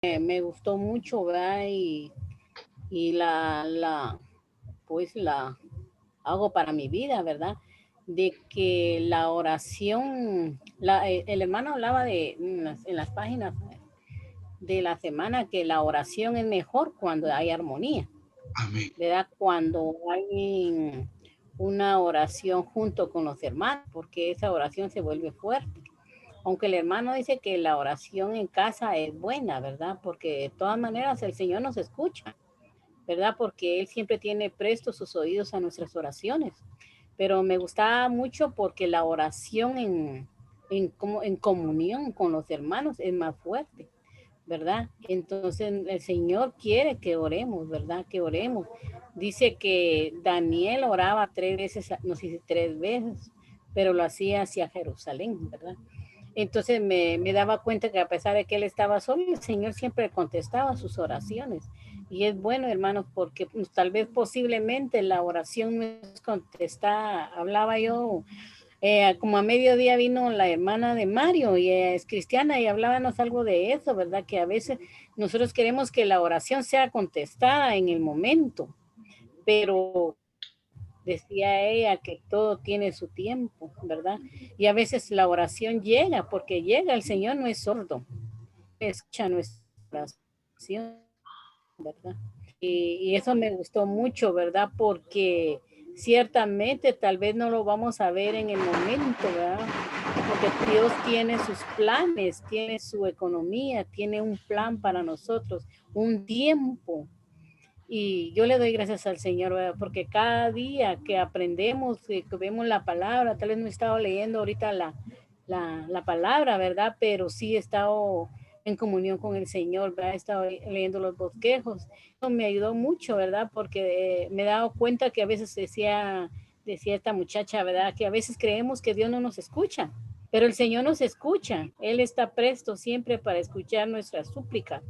me gustó mucho, ¿verdad? Y pues la hago para mi vida, ¿verdad? De que la oración, el hermano hablaba en las páginas de la semana que la oración es mejor cuando hay armonía, Amén. ¿verdad? Cuando hay una oración junto con los hermanos, porque esa oración se vuelve fuerte. Aunque el hermano dice que la oración en casa es buena, ¿verdad? Porque de todas maneras el Señor nos escucha, ¿verdad? Porque Él siempre tiene prestos sus oídos a nuestras oraciones. Pero me gustaba mucho porque la oración en comunión con los hermanos es más fuerte, ¿verdad? Entonces el Señor quiere que oremos, ¿verdad? Que oremos. Dice que Daniel oraba 3 veces, no sé si 3 veces, pero lo hacía hacia Jerusalén, ¿verdad? Entonces me daba cuenta que a pesar de que él estaba solo, el Señor siempre contestaba sus oraciones. Y es bueno, hermanos, porque pues, tal vez posiblemente la oración no es contestada. Hablaba yo, como a mediodía vino la hermana de Mario y es cristiana y hablábamos algo de eso, ¿verdad? Que a veces nosotros queremos que la oración sea contestada en el momento, pero decía ella que todo tiene su tiempo, ¿verdad? Y a veces la oración llega, porque llega, el Señor no es sordo, escucha nuestra oración, ¿verdad? Y eso me gustó mucho, ¿verdad? Porque ciertamente tal vez no lo vamos a ver en el momento, ¿verdad? Porque Dios tiene sus planes, tiene su economía, tiene un plan para nosotros, un tiempo, y yo le doy gracias al Señor, ¿verdad? Porque cada día que aprendemos, que vemos la palabra, tal vez no he estado leyendo ahorita la palabra, ¿verdad? Pero sí he estado en comunión con el Señor, ¿verdad? He estado leyendo los bosquejos. Eso me ayudó mucho, ¿verdad? Porque me he dado cuenta que a veces decía esta muchacha, ¿verdad? Que a veces creemos que Dios no nos escucha, pero el Señor nos escucha. Él está presto siempre para escuchar nuestras súplicas.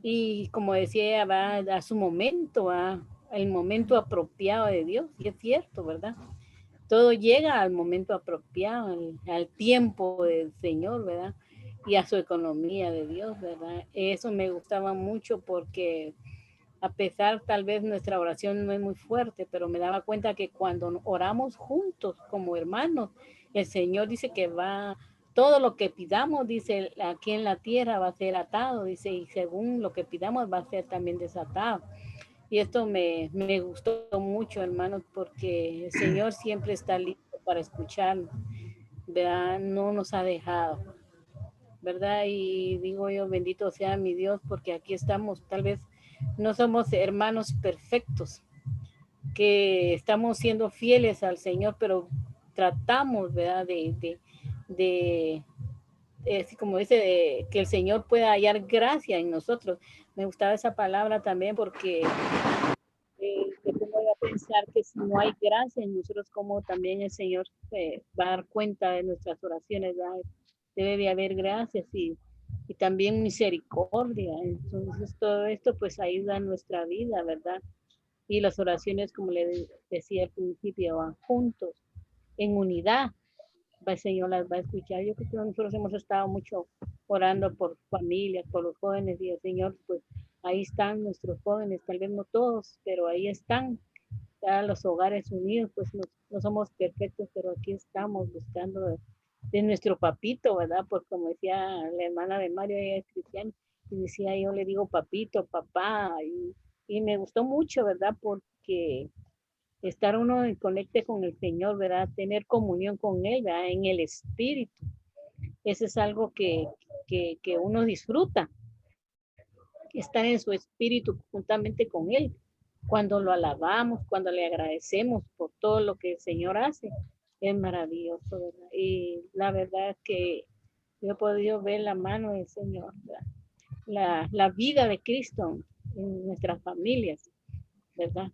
Y como decía, va a su momento, va el momento apropiado de Dios, y es cierto, ¿verdad? Todo llega al momento apropiado, al tiempo del Señor, ¿verdad? Y a su economía de Dios, ¿verdad? Eso me gustaba mucho porque a pesar tal vez nuestra oración no es muy fuerte, pero me daba cuenta que cuando oramos juntos como hermanos, el Señor dice que va, todo lo que pidamos, dice, aquí en la tierra va a ser atado, dice, y según lo que pidamos va a ser también desatado. Y esto me gustó mucho, hermanos, porque el Señor siempre está listo para escucharnos, ¿verdad? No nos ha dejado, ¿verdad? Y digo yo, bendito sea mi Dios, porque aquí estamos, tal vez no somos hermanos perfectos, que estamos siendo fieles al Señor, pero tratamos, ¿verdad? De como dice, que el Señor pueda hallar gracia en nosotros. Me gustaba esa palabra también porque te pongo a pensar que si no hay gracia en nosotros, como también el Señor va a dar cuenta de nuestras oraciones, ¿verdad? Debe de haber gracias y también misericordia. Entonces todo esto pues ayuda en nuestra vida, ¿verdad? Y las oraciones, como le decía al principio, van juntos, en unidad. El Señor las va a escuchar. Yo creo que nosotros hemos estado mucho orando por familias, por los jóvenes, y el Señor, pues ahí están nuestros jóvenes, tal vez no todos, pero ahí están, ya los hogares unidos, pues no somos perfectos, pero aquí estamos buscando de nuestro papito, ¿verdad? Porque como decía la hermana de Mario, ella es cristiana, y decía, yo le digo papito, papá, y me gustó mucho, ¿verdad? Porque estar uno en conecte con el Señor, ¿verdad? Tener comunión con Él, ¿verdad? En el Espíritu. Eso es algo que uno disfruta, estar en su Espíritu juntamente con Él. Cuando lo alabamos, cuando le agradecemos por todo lo que el Señor hace, es maravilloso, ¿verdad? Y la verdad es que yo he podido ver la mano del Señor, ¿verdad? La vida de Cristo en nuestras familias, ¿verdad?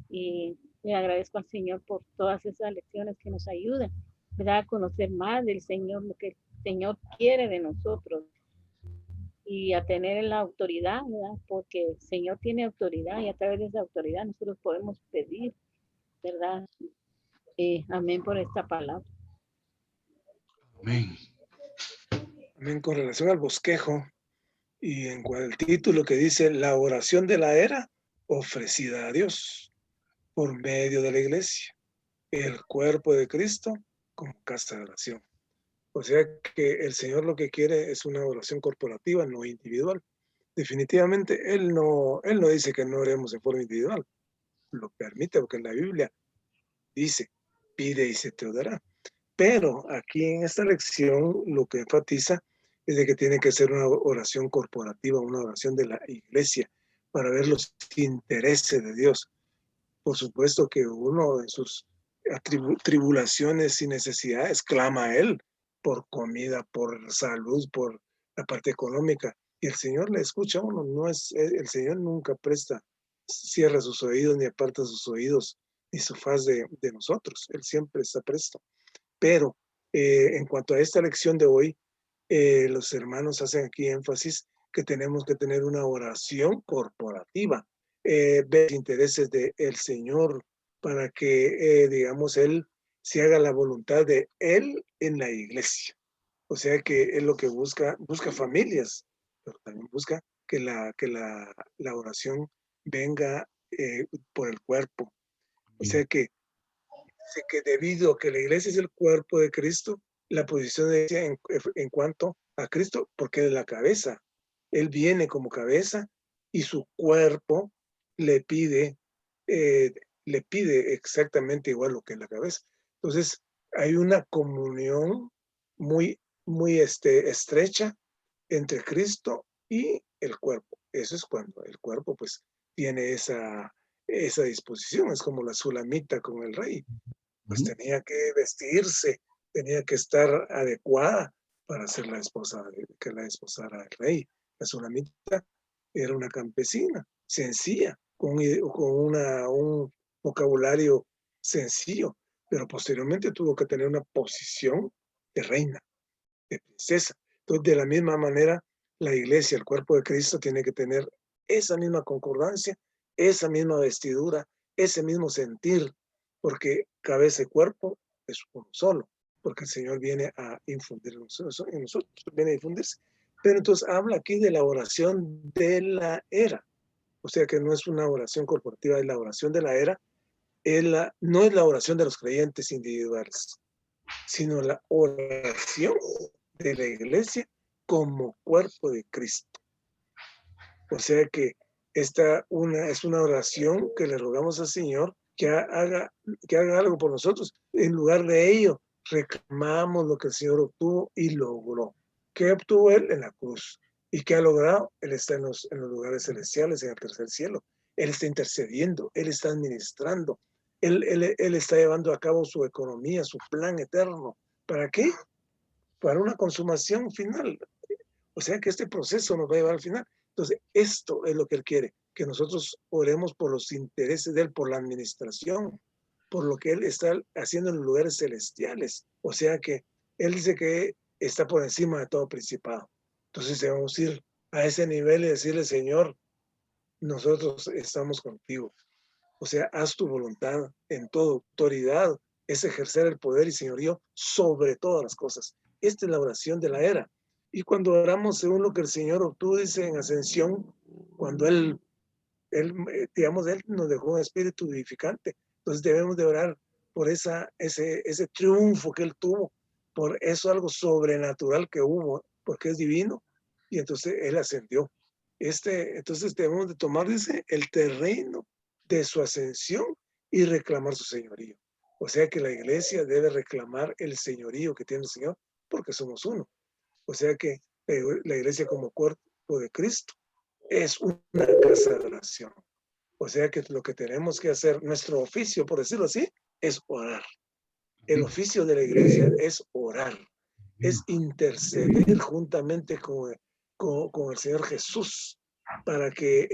Y le agradezco al Señor por todas esas lecciones que nos ayudan, ¿verdad? A conocer más del Señor, lo que el Señor quiere de nosotros y a tener la autoridad, ¿verdad? Porque el Señor tiene autoridad y a través de esa autoridad nosotros podemos pedir, ¿verdad? Amén por esta palabra. Amén. Amén. Con relación al bosquejo, Y en el título que dice la oración de la era ofrecida a Dios por medio de la iglesia, el cuerpo de Cristo como casa de oración. O sea que el Señor lo que quiere es una oración corporativa, no individual. Definitivamente Él no dice que no oremos de forma individual, lo permite porque en la Biblia dice, pide y se te dará. Pero aquí en esta lección lo que enfatiza es de que tiene que ser una oración corporativa, una oración de la iglesia, para ver los intereses de Dios. Por supuesto que uno en sus tribulaciones y necesidades clama a Él por comida, por salud, por la parte económica. Y el Señor le escucha a uno, no es, el Señor nunca cierra sus oídos, ni aparta sus oídos, ni su faz de nosotros. Él siempre está presto. Pero en cuanto a esta lección de hoy, los hermanos hacen aquí énfasis que tenemos que tener una oración corporativa, ver los intereses del Señor para que, digamos, Él se haga la voluntad de Él en la iglesia. O sea que Él lo que busca familias, pero también busca que la oración venga por el cuerpo. O sea que debido a que la iglesia es el cuerpo de Cristo, la posición de la iglesia en cuanto a Cristo, porque es la cabeza. Él viene como cabeza y su cuerpo le pide, eh, le pide exactamente igual lo que es la cabeza. Entonces, hay una comunión muy estrecha entre Cristo y el cuerpo. Eso es cuando el cuerpo pues tiene esa disposición. Es como la sulamita con el rey, pues Ujú. tenía que vestirse, tenía que estar adecuada para ser la esposa, que la esposara al rey. La Sulamita era una campesina, sencilla, con un vocabulario sencillo, pero posteriormente tuvo que tener una posición de reina, de princesa. Entonces, de la misma manera, la iglesia, el cuerpo de Cristo, tiene que tener esa misma concordancia, esa misma vestidura, ese mismo sentir, porque cabeza y cuerpo es uno solo, porque el Señor viene a infundir en nosotros, viene a infundirse. Pero entonces habla aquí de la oración de la era, o sea que no es una oración corporativa, es la oración de la era, no es la oración de los creyentes individuales, sino la oración de la iglesia como cuerpo de Cristo. O sea que esta es una oración que le rogamos al Señor que haga algo por nosotros. En lugar de ello, reclamamos lo que el Señor obtuvo y logró. ¿Qué obtuvo Él en la cruz? ¿Y qué ha logrado? Él está en los lugares celestiales, en el tercer cielo. Él está intercediendo, Él está administrando, él está llevando a cabo su economía, su plan eterno. ¿Para qué? Para una consumación final. O sea que este proceso nos va a llevar al final. Entonces, esto es lo que Él quiere, que nosotros oremos por los intereses de Él, por la administración, por lo que Él está haciendo en los lugares celestiales. O sea que Él dice que está por encima de todo principado. Entonces debemos ir a ese nivel y decirle, Señor, nosotros estamos contigo. O sea, haz tu voluntad en toda autoridad, es ejercer el poder y señorío sobre todas las cosas. Esta es la oración de la era. Y cuando oramos según lo que el Señor obtuvo, dice en ascensión, cuando digamos, Él nos dejó un espíritu vivificante. Entonces debemos de orar por ese triunfo que Él tuvo, por eso algo sobrenatural que hubo, porque es divino, y entonces Él ascendió. Entonces debemos de tomar, dice, el terreno de su ascensión y reclamar su señorío. O sea que la iglesia debe reclamar el señorío que tiene el Señor, porque somos uno. O sea que la iglesia como cuerpo de Cristo es una casa de oración. O sea que lo que tenemos que hacer, nuestro oficio, por decirlo así, es orar. El Ujú. oficio de la iglesia es orar, Ujú. es interceder juntamente con el Señor Jesús para que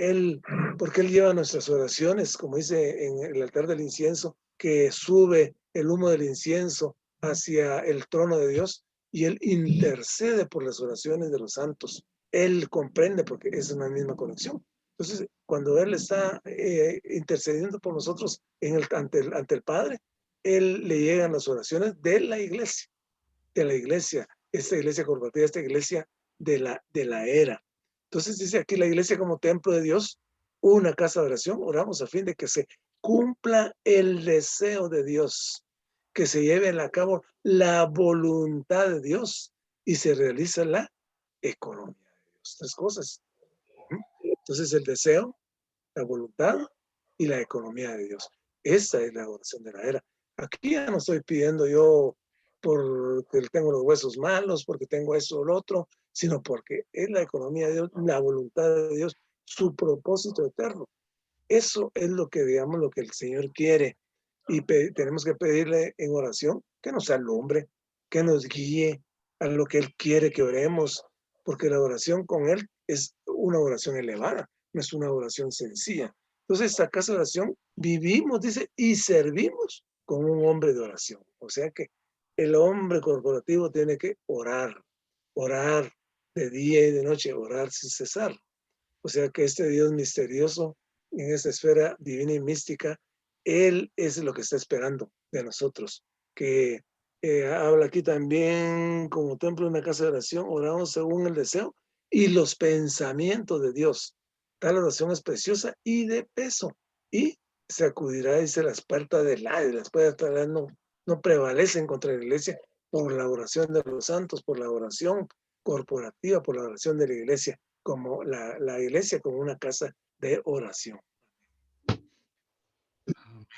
porque Él lleva nuestras oraciones, como dice en el altar del incienso, que sube el humo del incienso hacia el trono de Dios y Él intercede por las oraciones de los santos. Él comprende porque es una misma conexión. Entonces, cuando Él está intercediendo por nosotros ante el Padre, Él le llegan las oraciones de la iglesia, esta iglesia corporativa, esta iglesia de la era. Entonces dice aquí la iglesia como templo de Dios, una casa de oración, oramos a fin de que se cumpla el deseo de Dios, que se lleve a cabo la voluntad de Dios y se realiza la economía de Dios. Tres cosas. Entonces el deseo, la voluntad y la economía de Dios. Esa es la oración de la era. Aquí ya no estoy pidiendo yo porque tengo los huesos malos, porque tengo eso o lo otro, sino porque es la economía de Dios, la voluntad de Dios, su propósito eterno. Eso es lo que, digamos, lo que el Señor quiere. Y tenemos que pedirle en oración que nos alumbre, que nos guíe a lo que Él quiere que oremos, porque la oración con Él es una oración elevada, no es una oración sencilla. Entonces, esta casa de oración vivimos, dice, y servimos con un hombre de oración. O sea que el hombre corporativo tiene que orar, orar de día y de noche, orar sin cesar. O sea que este Dios misterioso en esta esfera divina y mística, Él es lo que está esperando de nosotros. Que habla aquí también como templo de una casa de oración, oramos según el deseo y los pensamientos de Dios. Tal oración es preciosa y de peso. Y se acudirá, dice, las puertas del Hades. Las puertas del Hades no prevalecen contra la iglesia por la oración de los santos, por la oración corporativa, por la oración de la iglesia como la iglesia como una casa de oración.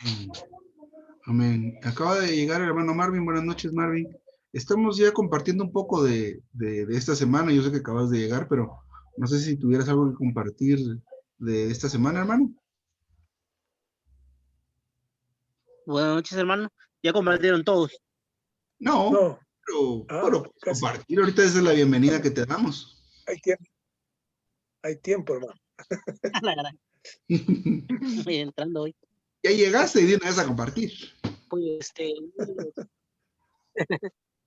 Amén. Amén. Acaba de llegar el hermano Marvin. Buenas noches, Marvin. Estamos ya compartiendo un poco de esta semana. Yo sé que acabas de llegar, pero no sé si tuvieras algo que compartir de esta semana, hermano. Buenas noches, hermano. Ya compartieron todos. No, pero Casi. compartir ahorita esa es la bienvenida que te damos. Hay tiempo, hermano. Voy entrando hoy. Ya llegaste y de una vez a compartir. Pues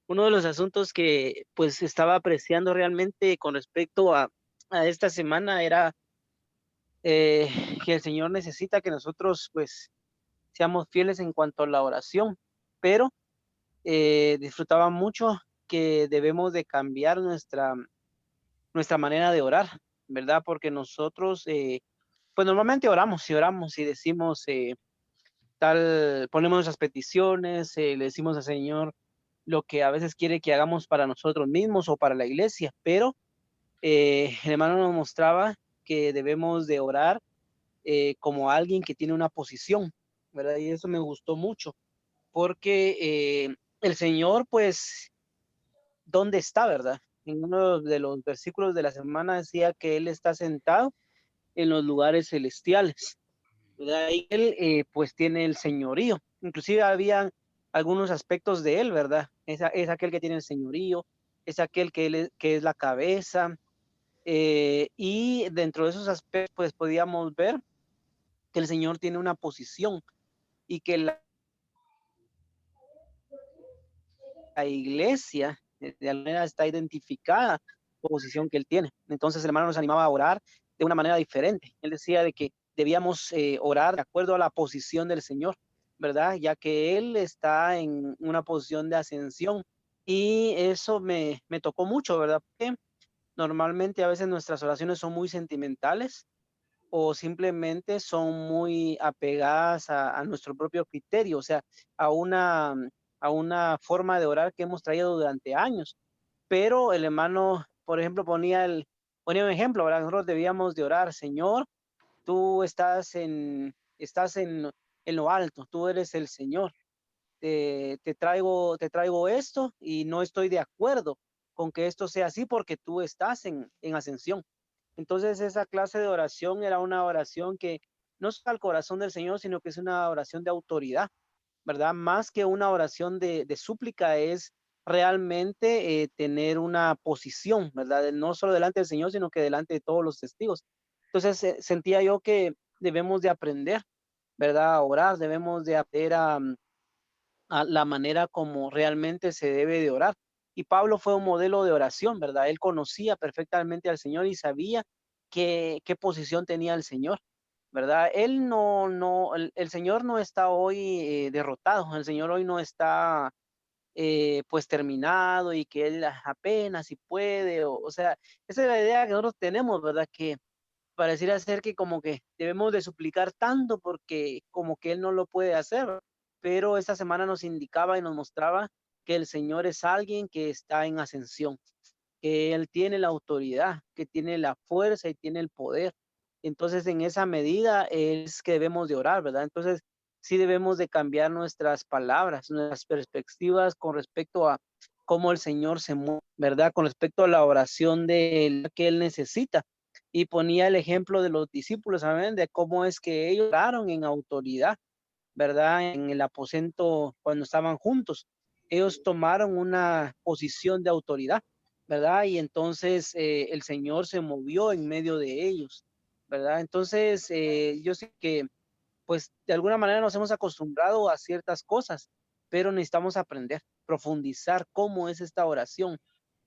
uno de los asuntos que pues estaba apreciando realmente con respecto a esta semana era que el Señor necesita que nosotros pues seamos fieles en cuanto a la oración, pero disfrutaba mucho que debemos de cambiar nuestra manera de orar, ¿verdad? Porque nosotros pues normalmente oramos y decimos ponemos nuestras peticiones, le decimos al Señor lo que a veces quiere que hagamos para nosotros mismos o para la iglesia, pero el hermano nos mostraba que debemos de orar como alguien que tiene una posición, ¿verdad? Y eso me gustó mucho, porque el Señor, pues, ¿dónde está, verdad? En uno de los versículos de la semana decía que Él está sentado en los lugares celestiales, ¿verdad? Y Él, pues, tiene el señorío. Inclusive había algunos aspectos de Él, ¿verdad? Es aquel que tiene el señorío, es aquel que es la cabeza, y dentro de esos aspectos, pues, podíamos ver que el Señor tiene una posición y que la iglesia de alguna manera está identificada con la posición que él tiene. Entonces el hermano nos animaba a orar de una manera diferente. Él decía de que debíamos orar de acuerdo a la posición del Señor, ¿verdad? Ya que él está en una posición de ascensión y eso me tocó mucho, ¿verdad? Porque normalmente a veces nuestras oraciones son muy sentimentales o simplemente son muy apegadas a nuestro propio criterio, o sea, a una forma de orar que hemos traído durante años. Pero el hermano, por ejemplo, ponía un ejemplo, ¿verdad? Nosotros debíamos de orar, Señor, tú estás en lo alto, tú eres el Señor. Te traigo esto y no estoy de acuerdo con que esto sea así porque tú estás en ascensión. Entonces esa clase de oración era una oración que no es al corazón del Señor, sino que es una oración de autoridad, ¿verdad? Más que una oración de súplica es realmente tener una posición, ¿verdad? No solo delante del Señor, sino que delante de todos los testigos. Entonces sentía yo que debemos de aprender, ¿verdad? A orar, debemos de aprender a la manera como realmente se debe de orar. Y Pablo fue un modelo de oración, ¿verdad? Él conocía perfectamente al Señor y sabía qué posición tenía el Señor, ¿verdad? Él el Señor no está hoy derrotado, el Señor hoy no está pues terminado y que él apenas si puede, o sea, esa es la idea que nosotros tenemos, ¿verdad? Que pareciera ser que como que debemos de suplicar tanto porque como que él no lo puede hacer, ¿verdad? Pero esta semana nos indicaba y nos mostraba que el Señor es alguien que está en ascensión, que Él tiene la autoridad, que tiene la fuerza y tiene el poder. Entonces, en esa medida es que debemos de orar, ¿verdad? Entonces, sí debemos de cambiar nuestras palabras, nuestras perspectivas con respecto a cómo el Señor se mueve, ¿verdad? Con respecto a la oración de él, que Él necesita. Y ponía el ejemplo de los discípulos, ¿saben? De cómo es que ellos oraron en autoridad, ¿verdad? En el aposento cuando estaban juntos. Ellos tomaron una posición de autoridad, ¿verdad? Y entonces el Señor se movió en medio de ellos, ¿verdad? Entonces yo sé que pues de alguna manera nos hemos acostumbrado a ciertas cosas, pero necesitamos aprender, profundizar cómo es esta oración,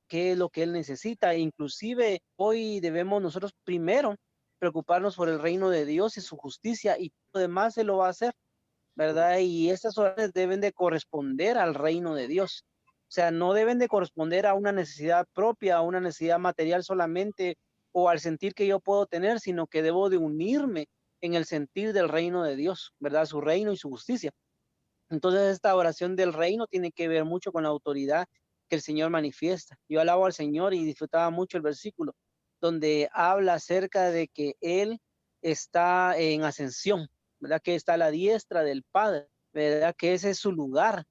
qué es lo que Él necesita. E inclusive hoy debemos nosotros primero preocuparnos por el reino de Dios y su justicia y lo demás se lo va a hacer, ¿verdad? Y estas oraciones deben de corresponder al reino de Dios. O sea, no deben de corresponder a una necesidad propia, a una necesidad material solamente o al sentir que yo puedo tener, sino que debo de unirme en el sentir del reino de Dios, ¿verdad? Su reino y su justicia. Entonces esta oración del reino tiene que ver mucho con la autoridad que el Señor manifiesta. Yo alabo al Señor y disfrutaba mucho el versículo donde habla acerca de que Él está en ascensión, ¿verdad? Que está a la diestra del Padre, ¿verdad? Que ese es su lugar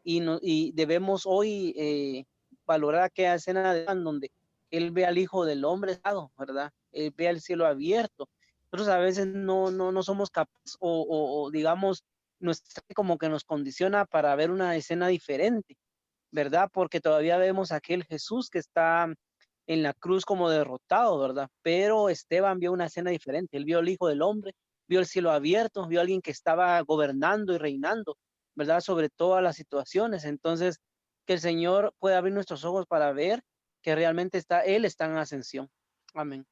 y, no, y debemos hoy valorar aquella escena donde Él ve al Hijo del Hombre, ¿verdad? Él ve al cielo abierto. Nosotros a veces no somos capaces o digamos, nuestra como que nos condiciona para ver una escena diferente, ¿verdad? Porque todavía vemos a aquel Jesús que está en la cruz como derrotado, ¿verdad? Pero Esteban vio una escena diferente. Él vio al Hijo del Hombre, vio el cielo abierto, vio a alguien que estaba gobernando y reinando, ¿verdad? Sobre todas las situaciones. Entonces, que el Señor pueda abrir nuestros ojos para ver que realmente Él está en ascensión. Amén.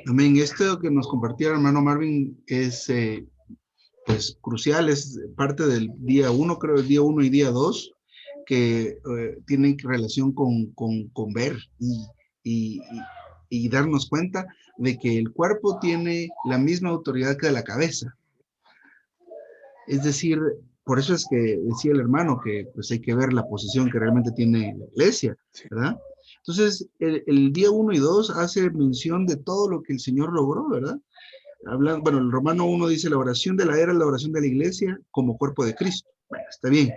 Amén. Esto que nos compartía el hermano Marvin es pues crucial, es parte del día 1, creo, el día 1 y día 2, que tienen relación con ver y, y darnos cuenta de que el cuerpo tiene la misma autoridad que la cabeza. Es decir, por eso es que decía el hermano que pues hay que ver la posición que realmente tiene la iglesia, ¿verdad? Entonces, el día 1 y 2 hace mención de todo lo que el Señor logró, ¿verdad? Bueno, el Romano 1 dice, la oración de la era es la oración de la iglesia como cuerpo de Cristo. Bueno, está bien.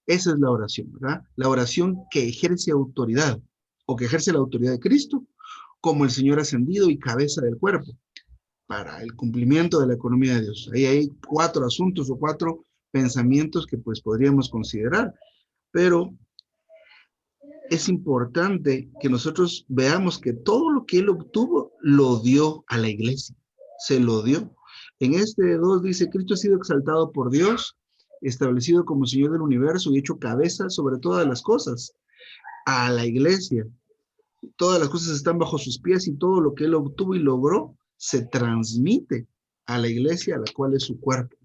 Esa es la oración, ¿verdad? La oración que ejerce autoridad o que ejerce la autoridad de Cristo como el Señor ascendido y cabeza del cuerpo para el cumplimiento de la economía de Dios. Ahí hay 4 asuntos o 4 pensamientos que pues podríamos considerar, pero es importante que nosotros veamos que todo lo que Él obtuvo lo dio a la iglesia, se lo dio. En este 2 dice, Cristo ha sido exaltado por Dios, establecido como Señor del universo y hecho cabeza sobre todas las cosas, a la iglesia. Todas las cosas están bajo sus pies y todo lo que Él obtuvo y logró se transmite a la iglesia, a la cual es su cuerpo.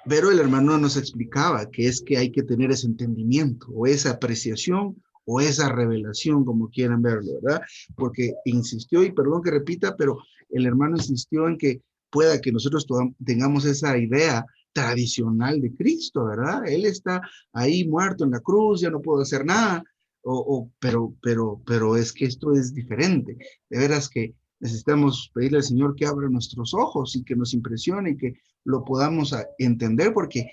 Pero el hermano nos explicaba que es que hay que tener ese entendimiento o esa apreciación o esa revelación, como quieran verlo, ¿verdad? Porque insistió, y perdón que repita, pero el hermano insistió en que pueda que nosotros tengamos esa idea tradicional de Cristo, ¿verdad? Él está ahí muerto en la cruz, ya no puedo hacer nada, pero es que esto es diferente. De veras que necesitamos pedirle al Señor que abra nuestros ojos y que nos impresione y que lo podamos entender, porque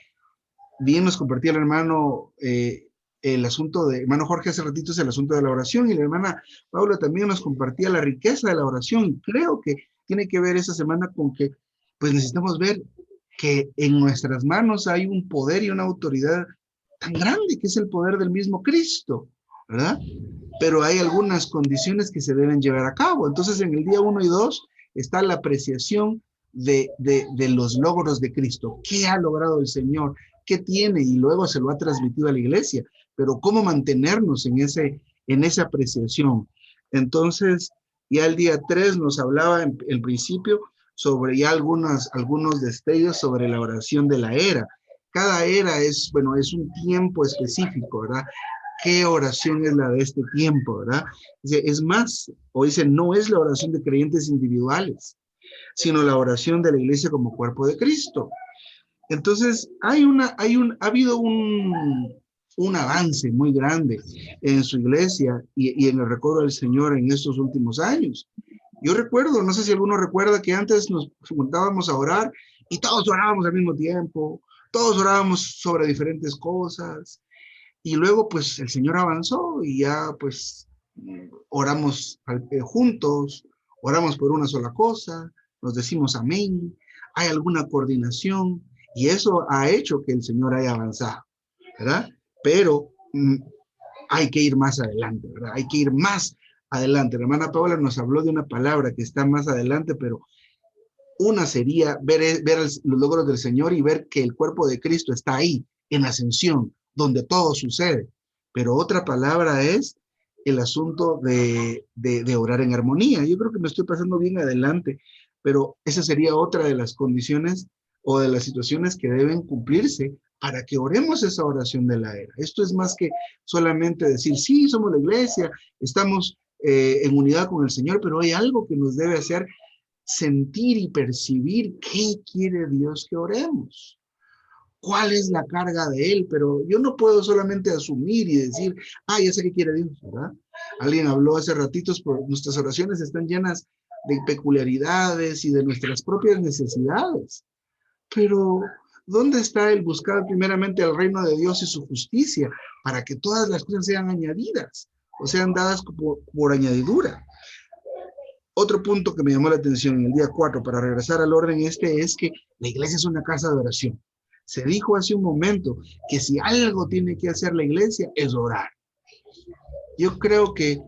bien nos compartía el hermano el asunto de, hermano Jorge hace ratito es el asunto de la oración, y la hermana Paula también nos compartía la riqueza de la oración, y creo que tiene que ver esta semana con que pues necesitamos ver que en nuestras manos hay un poder y una autoridad tan grande que es el poder del mismo Cristo, ¿verdad? Pero hay algunas condiciones que se deben llevar a cabo. Entonces, en el día 1 y 2 está la apreciación de los logros de Cristo. ¿Qué ha logrado el Señor? ¿Qué tiene? Y luego se lo ha transmitido a la iglesia. Pero ¿cómo mantenernos en esa apreciación? Entonces, ya el día 3 nos hablaba en principio sobre ya algunos destellos sobre la oración de la era. Cada era es, bueno, es un tiempo específico, ¿verdad? ¿Qué oración es la de este tiempo, verdad? Dice, es más, o dice, no es la oración de creyentes individuales, sino la oración de la iglesia como cuerpo de Cristo. Entonces, ha habido un avance muy grande en su iglesia y en el recuerdo del Señor en estos últimos años. Yo recuerdo, no sé si alguno recuerda que antes nos juntábamos a orar y todos orábamos al mismo tiempo, todos orábamos sobre diferentes cosas y luego pues el Señor avanzó y ya pues oramos juntos, oramos por una sola cosa, nos decimos amén, hay alguna coordinación y eso ha hecho que el Señor haya avanzado, ¿verdad? Pero hay que ir más adelante, ¿verdad? Hay que ir más adelante. La hermana Paola nos habló de una palabra que está más adelante, pero una sería ver los logros del Señor y ver que el cuerpo de Cristo está ahí, en ascensión, donde todo sucede. Pero otra palabra es el asunto de orar en armonía. Yo creo que me estoy pasando bien adelante, pero esa sería otra de las condiciones o de las situaciones que deben cumplirse para que oremos esa oración de la era. Esto es más que solamente decir, sí, somos la iglesia, estamos en unidad con el Señor, pero hay algo que nos debe hacer sentir y percibir qué quiere Dios que oremos. ¿Cuál es la carga de Él? Pero yo no puedo solamente asumir y decir, ya sé qué quiere Dios, ¿verdad? Alguien habló hace ratitos, por nuestras oraciones están llenas de peculiaridades y de nuestras propias necesidades. Pero, ¿dónde está el buscar primeramente el reino de Dios y su justicia para que todas las cosas sean añadidas o sean dadas por añadidura? Otro punto que me llamó la atención en el día 4, para regresar al orden es que la iglesia es una casa de oración. Se dijo hace un momento que si algo tiene que hacer la iglesia es orar. Yo creo que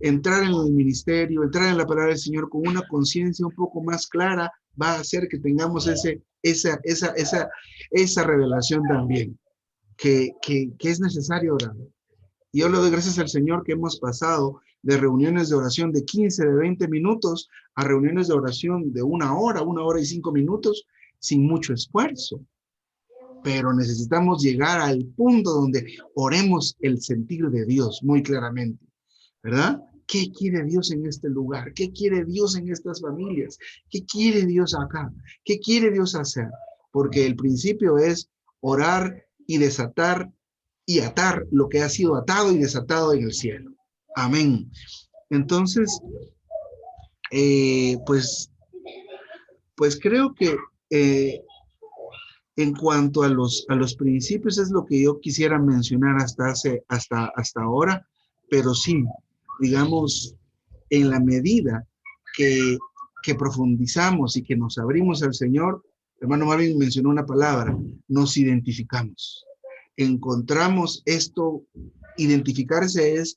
entrar en el ministerio, entrar en la palabra del Señor con una conciencia un poco más clara va a hacer que tengamos esa revelación también, que es necesario orar. Y yo le doy gracias al Señor que hemos pasado de reuniones de oración de 15, de 20 minutos a reuniones de oración de 1 hora, 1 hora y 5 minutos sin mucho esfuerzo. Pero necesitamos llegar al punto donde oremos el sentir de Dios muy claramente, ¿verdad? ¿Qué quiere Dios en este lugar? ¿Qué quiere Dios en estas familias? ¿Qué quiere Dios acá? ¿Qué quiere Dios hacer? Porque el principio es orar y desatar y atar lo que ha sido atado y desatado en el cielo. Amén. Entonces, pues creo que en cuanto a los principios es lo que yo quisiera mencionar hasta ahora, pero sí, digamos, en la medida que profundizamos y que nos abrimos al Señor, hermano Marvin mencionó una palabra, nos identificamos. Encontramos esto, identificarse es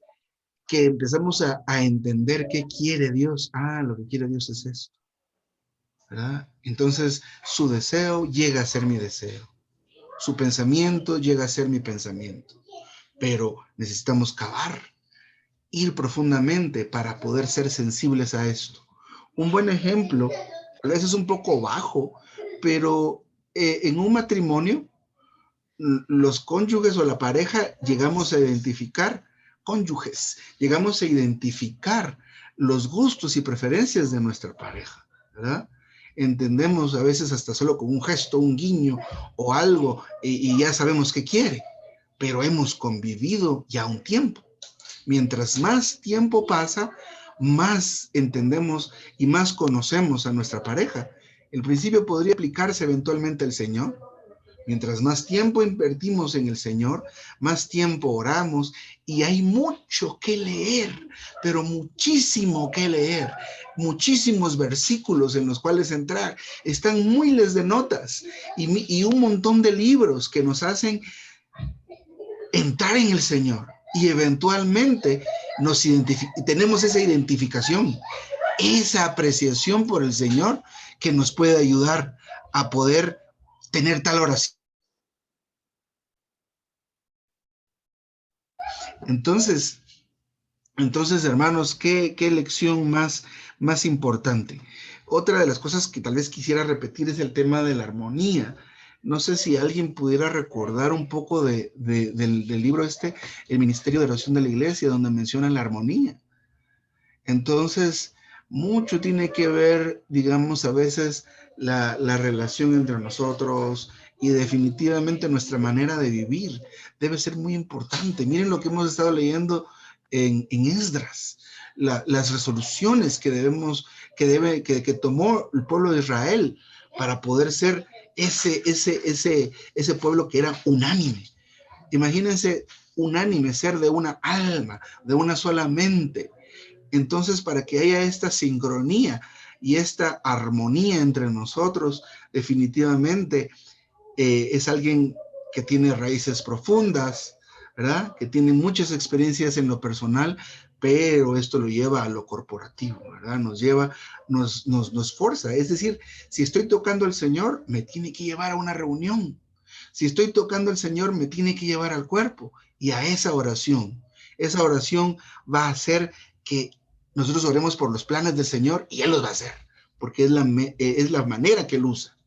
que empezamos a entender qué quiere Dios. Lo que quiere Dios es esto, ¿verdad? Entonces, su deseo llega a ser mi deseo. Su pensamiento llega a ser mi pensamiento. Pero necesitamos cavar, ir profundamente para poder ser sensibles a esto. Un buen ejemplo, a veces es un poco bajo, pero en un matrimonio, los cónyuges o la pareja llegamos a identificar, llegamos a identificar los gustos y preferencias de nuestra pareja, ¿verdad? Entendemos a veces hasta solo con un gesto, un guiño o algo y ya sabemos qué quiere, pero hemos convivido ya un tiempo. Mientras más tiempo pasa, más entendemos y más conocemos a nuestra pareja. El principio podría aplicarse eventualmente al Señor. Mientras más tiempo invertimos en el Señor, más tiempo oramos y hay mucho que leer, pero muchísimo que leer, muchísimos versículos en los cuales entrar. Están miles de notas y un montón de libros que nos hacen entrar en el Señor y eventualmente tenemos esa identificación, esa apreciación por el Señor que nos puede ayudar a poder tener tal oración. Entonces, Entonces, hermanos, ¿qué lección más importante? Otra de las cosas que tal vez quisiera repetir es el tema de la armonía. No sé si alguien pudiera recordar un poco del libro El Ministerio de Oración de la Iglesia, donde menciona la armonía. Entonces, mucho tiene que ver, digamos, a veces la relación entre nosotros y definitivamente nuestra manera de vivir debe ser muy importante. Miren lo que hemos estado leyendo en Esdras, las resoluciones que tomó el pueblo de Israel para poder ser ese pueblo que era unánime. Imagínense unánime, ser de una alma, de una sola mente. Entonces, para que haya esta sincronía y esta armonía entre nosotros, definitivamente es alguien que tiene raíces profundas, ¿verdad? Que tiene muchas experiencias en lo personal, pero esto lo lleva a lo corporativo, ¿verdad? Nos forza. Es decir, si estoy tocando al Señor, me tiene que llevar a una reunión. Si estoy tocando al Señor, me tiene que llevar al cuerpo y a esa oración. Esa oración va a hacer que nosotros oremos por los planes del Señor y Él los va a hacer, porque es la manera que Él usa.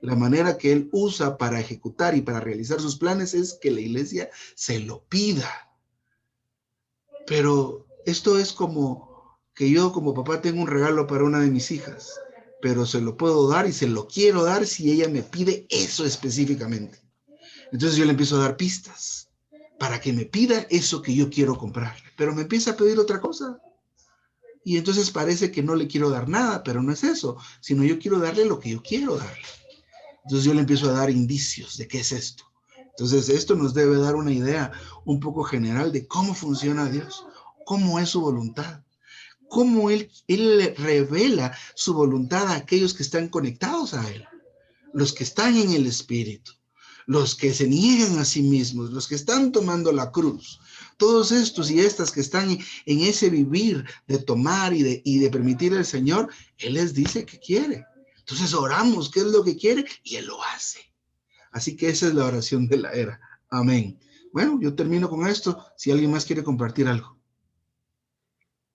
La manera que Él usa para ejecutar y para realizar sus planes es que la iglesia se lo pida. Pero esto es como que yo como papá tengo un regalo para una de mis hijas, pero se lo puedo dar y se lo quiero dar si ella me pide eso específicamente. Entonces yo le empiezo a dar pistas para que me pida eso que yo quiero comprar, pero me empieza a pedir otra cosa. Y entonces parece que no le quiero dar nada, pero no es eso, sino yo quiero darle lo que yo quiero darle. Entonces yo le empiezo a dar indicios de qué es esto. Entonces esto nos debe dar una idea un poco general de cómo funciona Dios, cómo es su voluntad, cómo Él revela su voluntad a aquellos que están conectados a Él, los que están en el Espíritu, los que se niegan a sí mismos, los que están tomando la cruz. Todos estos y estas que están en ese vivir de tomar y de permitir al Señor, Él les dice que quiere. Entonces oramos qué es lo que quiere y Él lo hace. Así que esa es la oración de la era. Amén. Bueno, yo termino con esto. Si alguien más quiere compartir algo.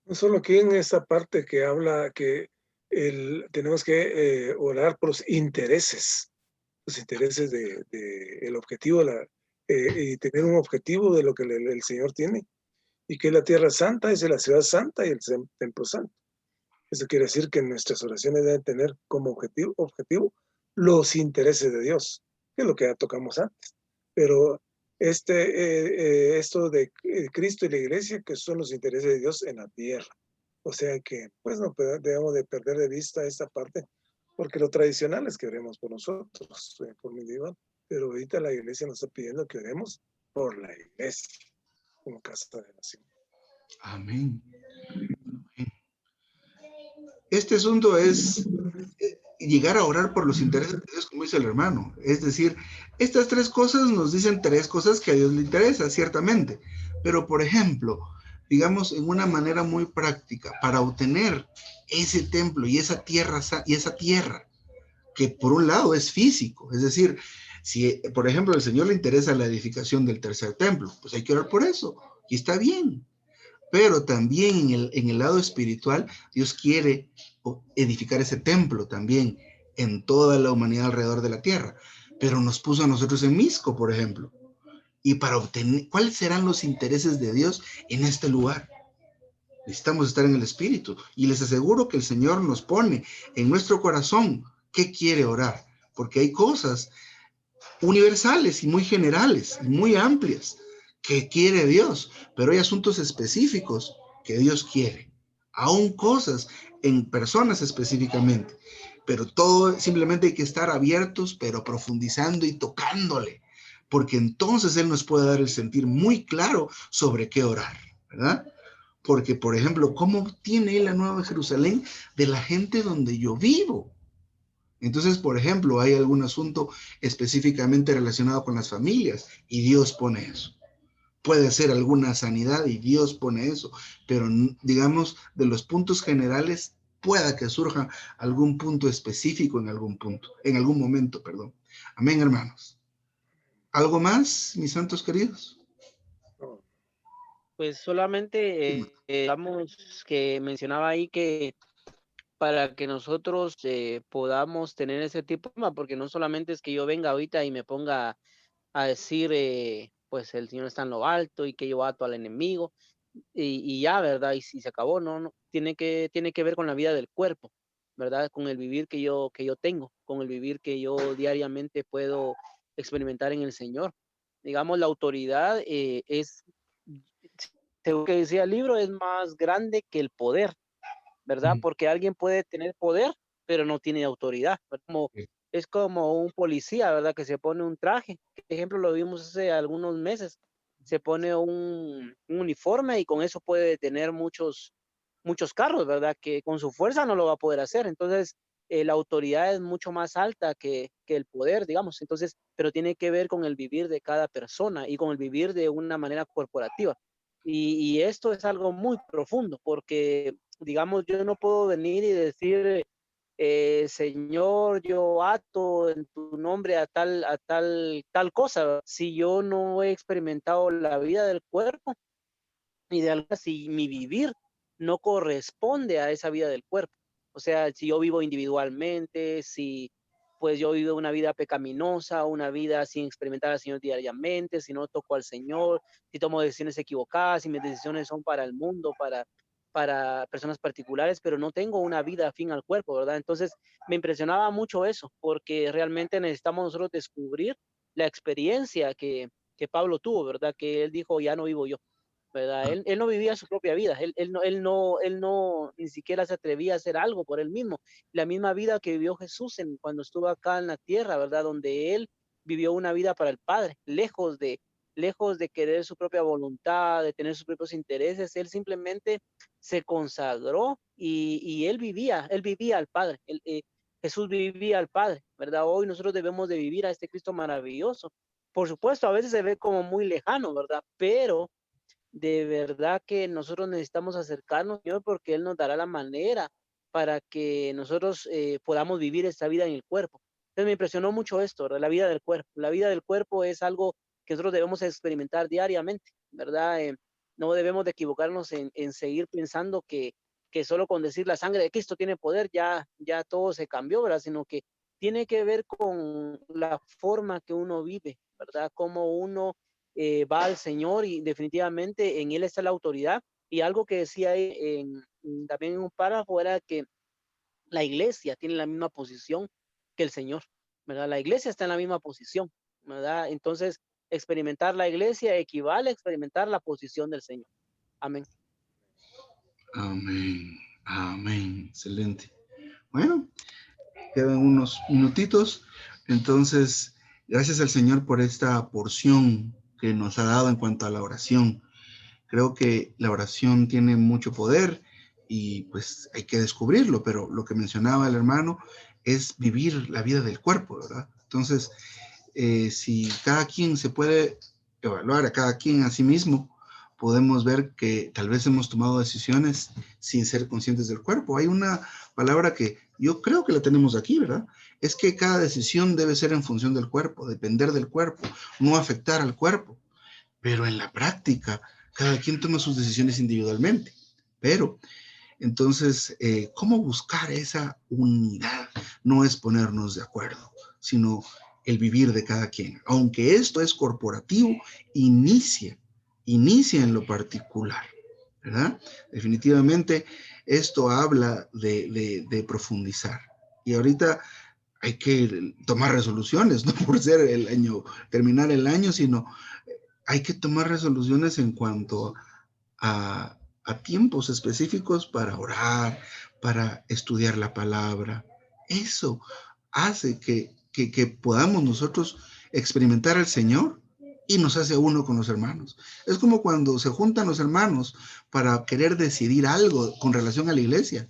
No solo aquí en esta parte que habla que tenemos que orar por los intereses de el objetivo, y tener un objetivo de lo que el Señor tiene, y que es la tierra santa, es la ciudad santa y el templo santo. Eso quiere decir que nuestras oraciones deben tener como objetivo los intereses de Dios, que es lo que ya tocamos antes. Pero esto de Cristo y la iglesia, que son los intereses de Dios en la tierra. O sea que, pues, no debemos de perder de vista esta parte, porque lo tradicional es que oremos por nosotros, por mi individual, pero ahorita la iglesia nos está pidiendo que oremos por la iglesia, como casa de nación. Amén. Este asunto es llegar a orar por los intereses de Dios, como dice el hermano. Es decir, estas tres cosas nos dicen tres cosas que a Dios le interesa, ciertamente. Pero, por ejemplo, digamos, en una manera muy práctica, para obtener ese templo y esa tierra, que por un lado es físico, es decir, si, por ejemplo, al Señor le interesa la edificación del tercer templo, pues hay que orar por eso, y está bien. Pero también en el lado espiritual, Dios quiere edificar ese templo también en toda la humanidad alrededor de la tierra. Pero nos puso a nosotros en Misco, por ejemplo. Y para obtener, ¿cuáles serán los intereses de Dios en este lugar? Necesitamos estar en el espíritu. Y les aseguro que el Señor nos pone en nuestro corazón qué quiere orar. Porque hay cosas universales y muy generales y muy amplias que quiere Dios, pero hay asuntos específicos que Dios quiere, aún cosas en personas específicamente, pero todo simplemente hay que estar abiertos, pero profundizando y tocándole, porque entonces Él nos puede dar el sentir muy claro sobre qué orar, ¿verdad? Porque, por ejemplo, ¿cómo tiene la Nueva Jerusalén de la gente donde yo vivo? Entonces, por ejemplo, hay algún asunto específicamente relacionado con las familias y Dios pone eso. Puede ser alguna sanidad y Dios pone eso, pero digamos, de los puntos generales, pueda que surja algún punto específico en algún momento, perdón. Amén, hermanos. ¿Algo más, mis santos queridos? Pues solamente, digamos, que mencionaba ahí que para que nosotros podamos tener ese tipo de tema, porque no solamente es que yo venga ahorita y me ponga a decir, pues el Señor está en lo alto y que yo ato al enemigo y ya, ¿verdad? Y si se acabó, no, no, tiene que ver con la vida del cuerpo, ¿verdad? Con el vivir que yo tengo, con el vivir que yo diariamente puedo experimentar en el Señor. Digamos, la autoridad es, según que decía el libro, es más grande que el poder, ¿verdad? Mm, Porque alguien puede tener poder, pero no tiene autoridad. Como, sí. es como un policía, ¿verdad? Que se pone un traje. Por ejemplo, lo vimos hace algunos meses. Se pone un uniforme y con eso puede detener muchos carros, ¿verdad? Que con su fuerza no lo va a poder hacer. Entonces, la autoridad es mucho más alta que el poder, digamos. Entonces, pero tiene que ver con el vivir de cada persona y con el vivir de una manera corporativa. Y esto es algo muy profundo porque, digamos, yo no puedo venir y decir, Señor, yo ato en tu nombre tal cosa. Si yo no he experimentado la vida del cuerpo y de algo, si mi vivir no corresponde a esa vida del cuerpo. O sea, si yo vivo individualmente, si pues yo vivo una vida pecaminosa, una vida sin experimentar al Señor diariamente, si no toco al Señor, si tomo decisiones equivocadas, si mis decisiones son para el mundo, para personas particulares, pero no tengo una vida afín al cuerpo, ¿verdad? Entonces me impresionaba mucho eso, porque realmente necesitamos nosotros descubrir la experiencia que Pablo tuvo, ¿verdad? Que él dijo, ya no vivo yo, ¿verdad? Él no vivía su propia vida, él no ni siquiera se atrevía a hacer algo por él mismo. La misma vida que vivió Jesús cuando estuvo acá en la tierra, ¿verdad? Donde él vivió una vida para el Padre, lejos de querer su propia voluntad, de tener sus propios intereses, él simplemente se consagró y él vivía al Padre. Jesús vivía al Padre, ¿verdad? Hoy nosotros debemos de vivir a este Cristo maravilloso. Por supuesto, a veces se ve como muy lejano, ¿verdad? Pero de verdad que nosotros necesitamos acercarnos, Señor, porque Él nos dará la manera para que nosotros podamos vivir esta vida en el cuerpo. Entonces me impresionó mucho esto, ¿verdad? La vida del cuerpo. La vida del cuerpo es algo que nosotros debemos experimentar diariamente, ¿verdad? No debemos de equivocarnos en seguir pensando que solo con decir la sangre de Cristo tiene poder, ya todo se cambió, ¿verdad? Sino que tiene que ver con la forma que uno vive, ¿verdad? Cómo uno va al Señor y definitivamente en Él está la autoridad. Y algo que decía también en un párrafo era que la iglesia tiene la misma posición que el Señor, ¿verdad? La iglesia está en la misma posición, ¿verdad? Entonces, experimentar la iglesia equivale a experimentar la posición del Señor. Amén. Amén. Amén. Excelente. Bueno, quedan unos minutitos. Entonces, gracias al Señor por esta porción que nos ha dado en cuanto a la oración. Creo que la oración tiene mucho poder y pues hay que descubrirlo, pero lo que mencionaba el hermano es vivir la vida del cuerpo, ¿verdad? Entonces, si cada quien se puede evaluar a cada quien a sí mismo, podemos ver que tal vez hemos tomado decisiones sin ser conscientes del cuerpo. Hay una palabra que yo creo que la tenemos aquí, ¿verdad? Es que cada decisión debe ser en función del cuerpo, depender del cuerpo, no afectar al cuerpo. Pero en la práctica, cada quien toma sus decisiones individualmente. Pero entonces, ¿cómo buscar esa unidad? No es ponernos de acuerdo, sino el vivir de cada quien. Aunque esto es corporativo, inicia en lo particular, ¿verdad? Definitivamente esto habla de profundizar. Y ahorita hay que tomar resoluciones, no por ser el año, terminar el año, sino hay que tomar resoluciones en cuanto a tiempos específicos para orar, para estudiar la palabra. Eso hace que podamos nosotros experimentar al Señor y nos hace uno con los hermanos. Es como cuando se juntan los hermanos para querer decidir algo con relación a la iglesia.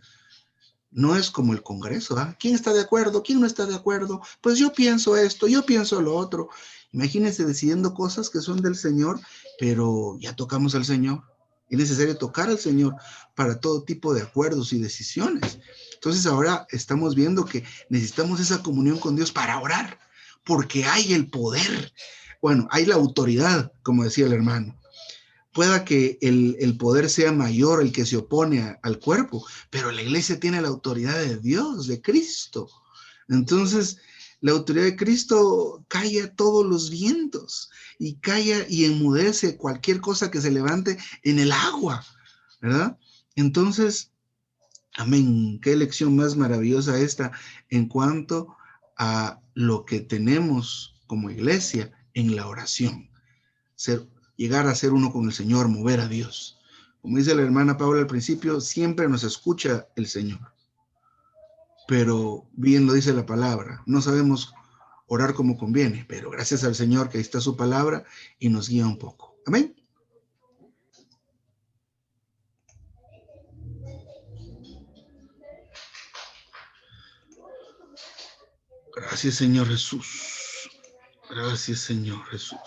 No es como el Congreso, ¿ah? ¿Quién está de acuerdo? ¿Quién no está de acuerdo? Pues yo pienso esto, yo pienso lo otro. Imagínense decidiendo cosas que son del Señor, pero ya tocamos al Señor. Es necesario tocar al Señor para todo tipo de acuerdos y decisiones. Entonces ahora estamos viendo que necesitamos esa comunión con Dios para orar, porque hay el poder. Bueno, hay la autoridad, como decía el hermano, pueda que el poder sea mayor, el que se opone al cuerpo, pero la iglesia tiene la autoridad de Dios, de Cristo. Entonces, la autoridad de Cristo calla todos los vientos y calla y enmudece cualquier cosa que se levante en el agua, ¿verdad? Entonces, amén, qué lección más maravillosa esta en cuanto a lo que tenemos como iglesia en la oración. Llegar a ser uno con el Señor, mover a Dios. Como dice la hermana Paula al principio, siempre nos escucha el Señor. Pero bien lo dice la palabra, no sabemos orar como conviene, pero gracias al Señor que ahí está su palabra y nos guía un poco. Amén. Gracias, Señor Jesús. Gracias, Señor Jesús.